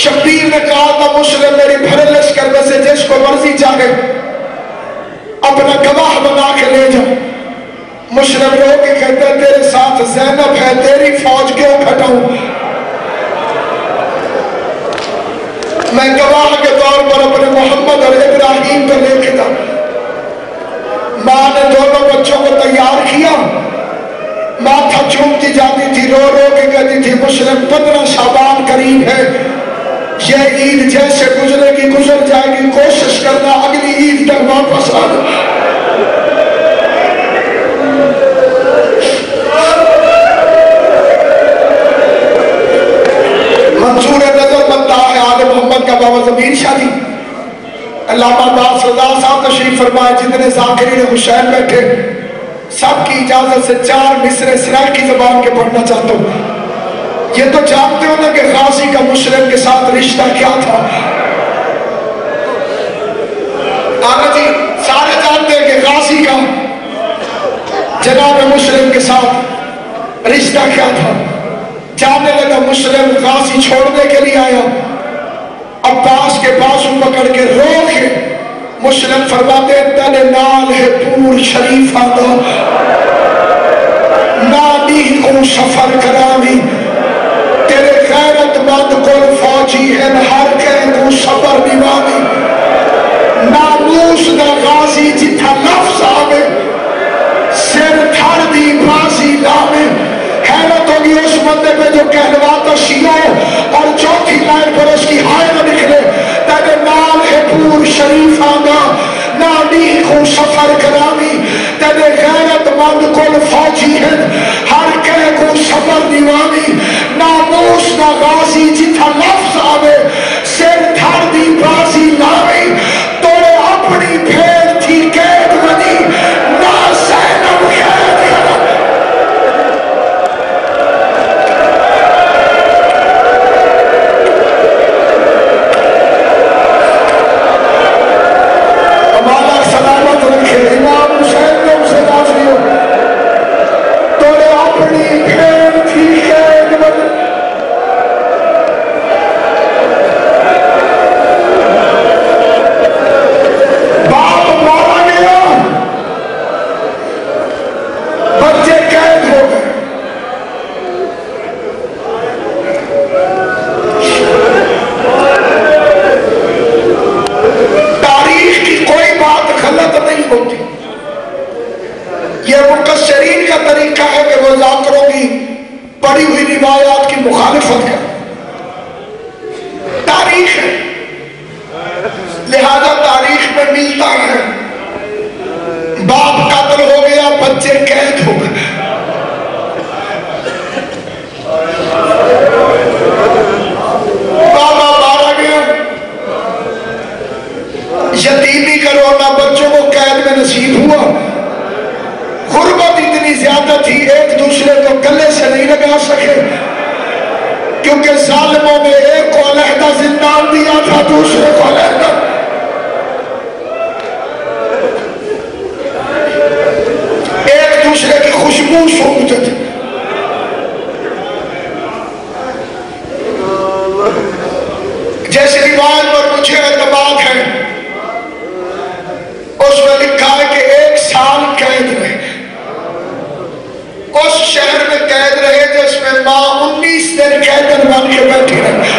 شبیر نے کہا تھا مسلم میری بھرے لشکر میں سے جس کو مرضی چاہے اپنا گواہ بنا کے لے جاؤ. مسلم لوگ کہتے ہیں تیرے ساتھ زینب ہے، تیری فوج کیوں گھٹاؤں؟ میں گواہ کے طور پر اپنے محمد اور ابراہیم پہ لے کے جاؤں. ماں نے دونوں بچوں کو تیار کیا. ماتھا چومتی جاتی تھی، رو رو کے کہتی تھی مسلم 15 شعبان قریب ہے، یہ عید جیسے گزرے گی گزر جائے گی، کوشش کرنا اگلی عید تک واپس آ جائے. منصور نظر بنتا ہے آل محمد کا بابا ضمیر شادی. علامہ عباس رضا صاحب تشریف فرمائے. جتنے ذاکرین حسین بیٹھے سب کی اجازت سے 4 مصرے سرائکی زبان کے پڑھنا چاہتا ہوں. یہ تو جانتے ہو نا کہ غازی کا مسلم کے ساتھ رشتہ کیا تھا؟ آقا جی سارے جانتے ہیں کہ غازی کا جناب مسلم کے ساتھ رشتہ کیا تھا. جانے لگا مسلم غازی چھوڑنے کے لیے آیا. عباس کے بازو پکڑ کے رو کے مسلم فرماتے تیرے نال ہے پور شریف آدھا نانی کو سفر کرامی تیرے غیرت مند کل فوجی ہے ہر کہیں کو سفر دیوانی ناموس دا غازی جتھا لفظ آوے سر تھر دی بازی لاوے. حیرت ہوگی اس بندے پہ جو کہلواتا شیعہ اور چوتھی لائن پر اس کی ہائے نہ نکلے تیرے نال ہے پور شریف آگا نانی کو سفر کرامی تیرے غیرت مند کل فوجی ہے ہر کہے کو سفر دیوانی ناموس نہ غازی جتھا لفظ آوے سر تھر دی بازی لاوے توڑے اپنی پھیر تھی قید منی نہ زینب قید کرا. سلامت رکھے امام حسین نے اسے نازلی ہو توڑے اپنی پھیر تھی قید من. باپ مارا گیا بچے قید ہو گئے. تاریخ کی کوئی بات غلط نہیں ہوتی. یہ مقصرین کا طریقہ ہے کہ وہ ذاکروں کی پڑھی ہوئی روایات کی مخالفت کریں. تاریخ ہے لہذا تاریخ میں ملتا ہے باپ قتل ہو گیا بچے قید ہو گئے. بابا مارا گیا یتیمی کا رونا بچوں کو قید میں نصیب ہوا. غربت اتنی زیادہ تھی ایک دوسرے کو گلے سے نہیں لگا سکے کیونکہ ظالموں نے ایک کو علیحدہ زندان دیا تھا دوسرے کو علیحدہ. ایک دوسرے کی خوشبو سونگتے تھے. جیسے روایت پر مجھے اعتماد ہے اس میں لکھا ہے کہ 1 سال قید رہے. اس شہر میں قید رہے جس میں ماں 19 دن قیدن بن کے بیٹھی رہی.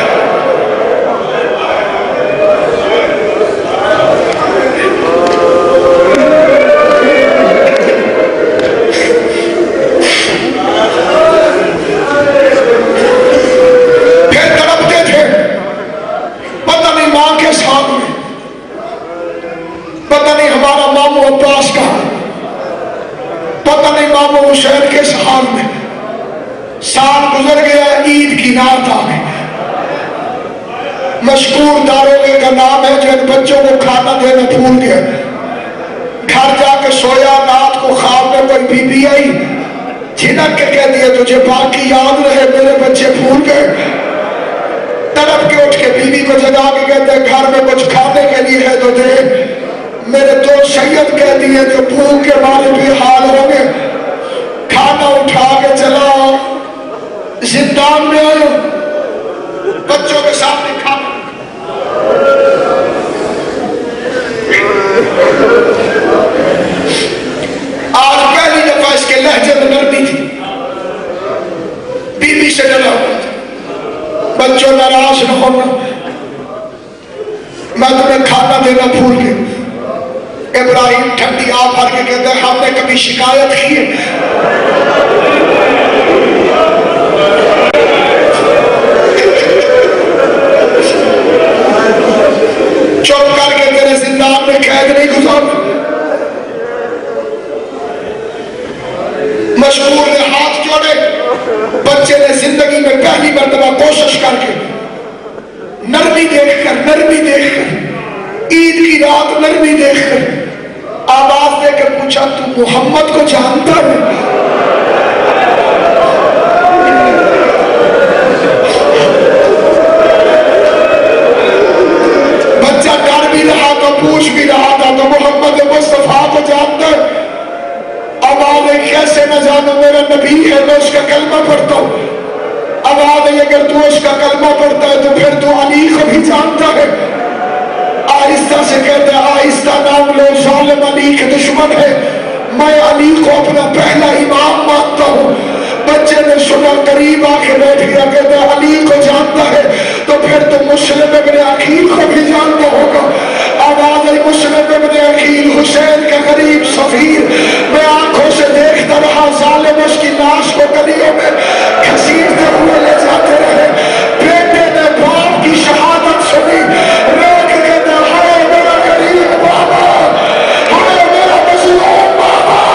پھر تڑپتے تھے پتہ نہیں ماں کے سامنے پتہ نہیں ہمارا مامو عباس کا پتہ نہیں مامو حسین کے حال میں. سال گزر گیا عید کی رات آ گئی. مشکور داروغے کا نام ہے جو ان بچوں کو کھانا دینا بھول گیا. گھر جا کے سویا رات کو خواب میں کوئی بی بی آئی جھنک کے کہہ دیا تجھے باقی یاد رہے میرے بچے بھول گئے. تڑپ کے اٹھ کے بیوی کو جگا کے کہتے ہیں گھر میں کچھ کھانے کے لیے ہے تو دے. میرے 2 سید کہتی ہیں جو بھوک کے مارے بھی حال ہوں گے. کھانا اٹھا کے چلا زندان میں آئے بچوں کے سامنے کھانا. آج پہلی دفعہ اس کے لہجے میں نرمی تھی. بیوی سے ڈرا ہوا تھا بچوں ناراض نہ ہونا میں تمہیں کھانا دینا بھول گیا. ابراہیم ٹھنڈی آب بھر کے کہتے ہیں ہم نے کبھی شکایت کی ہے؟ چپ کر کے تیرے زندان میں قید نہیں گزار. مشہور نے ہاتھ جوڑے. بچے نے زندگی میں پہلی مرتبہ کوشش کر کے نرمی دیکھ کر عید کی رات نرمی دیکھ کر آواز دے کے پوچھا تو محمد کو جانتا ہے؟ وہ اس کا کلمہ پڑھتا ہے تو پھر تو علی کو بھی جانتا ہے. آہستہ سے کہتے ہیں آہستہ نام لو ظالم علی کے دشمن ہے, میں علی کو اپنا پہلا امام مانتا ہوں. بچے نے سنا, قریب آ کے بیٹھ گیا, کہتے ہیں علی کو جانتا ہے تو پھر تو مسلم ابن عقیل کو بھی جانتا ہوگا. آواز آئی مسلم ابن عقیل حسین کا غریب سفیر. میں آنکھوں سے دیکھتا رہا, ظالم اس کی لاش کو گلیوں میں گھسیٹتے ہوئے لے جاتے رہے. بیٹے نے باپ کی شہادت سنی, رو کے کہتے ہیں ہائے میرا غریب بابا, ہائے میرا مظلوم بابا.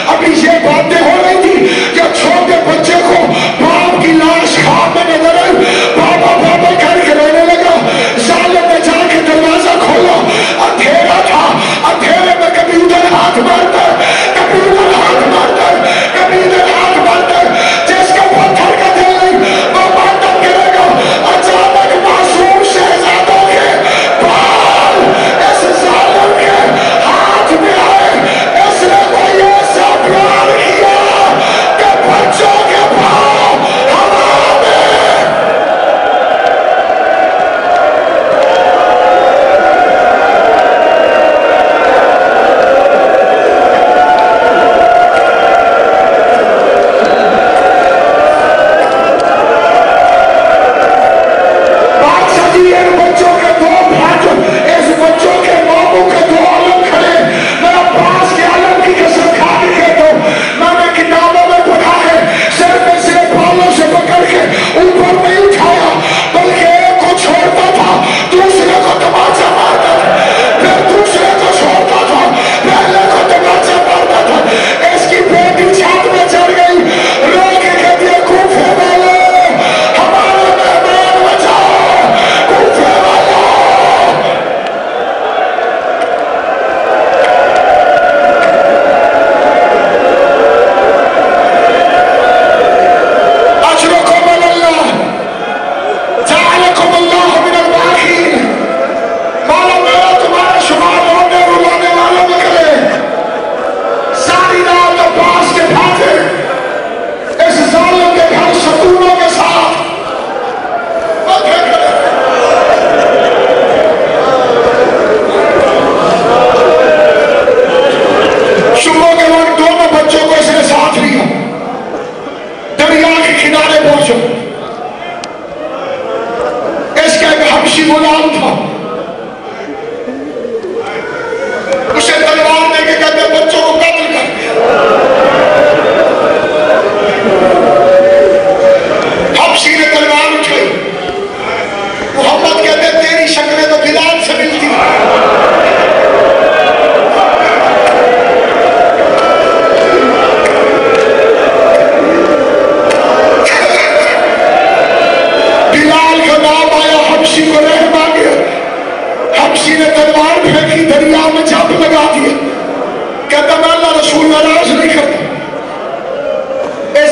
ابھی یہ باتیں ہو رہی تھی کہ چھوٹے بچے کو باپ کی لاش خواب میں نظر آئی.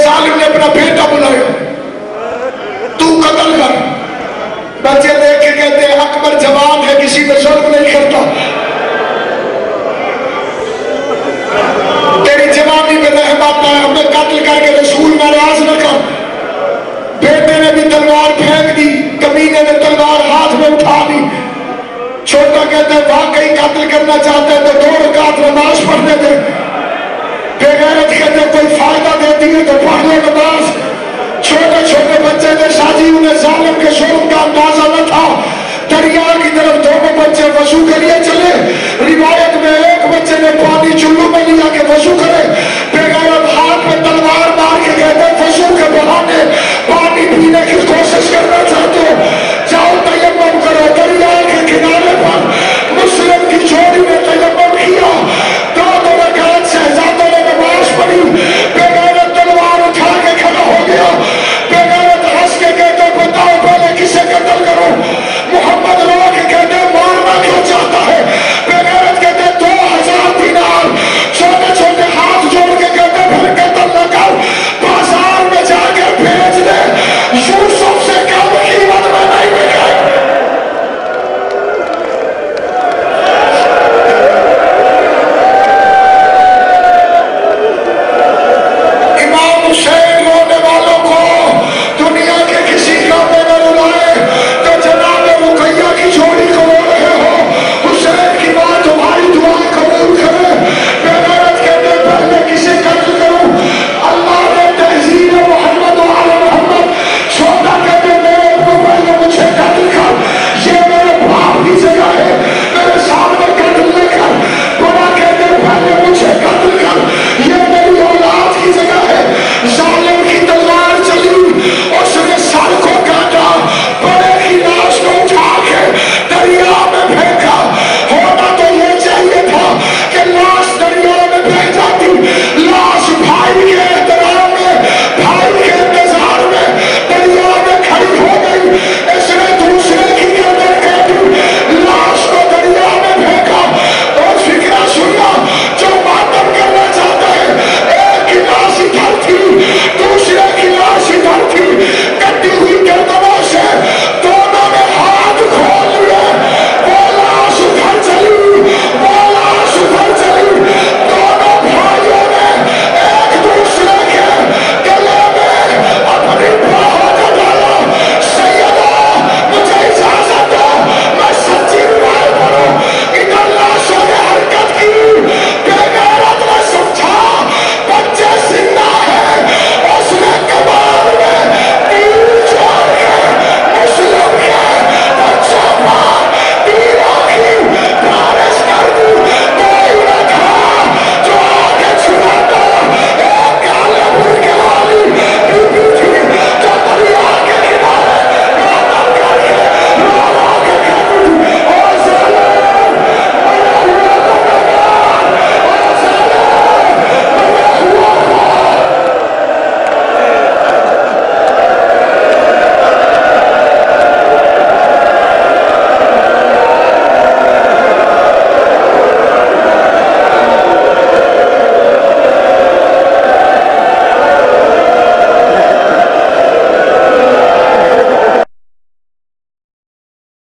ظالم نے اپنا بیٹا بلایا تو قتل کر. بچے دیکھ کے کہتے ہیں اکبر جوان ہے کسی پہ ظلم نہیں کرتا. تیری جوانی پہ رحم آتا ہے ہمیں قتل کر کے رسول ناراض نہ کر. بیٹے نے بھی تلوار پھینک دی, کمینے نے تلوار ہاتھ میں اٹھا دی. چھوٹا کہتے ہیں واقعی قتل کرنا چاہتے ہیں تو 2 رکعت نماز پڑھنے دے. بے غیرت کہتے ہیں کوئی فائدہ دیتی ہے تو پڑھ لو نماز. چھوٹے چھوٹے بچے نے شادی انہیں ظالم کے ظلم کا اندازہ نہ تھا. دریا کی طرف 2 بچے وضو کے لیے چلے. روایت میں ایک بچے نے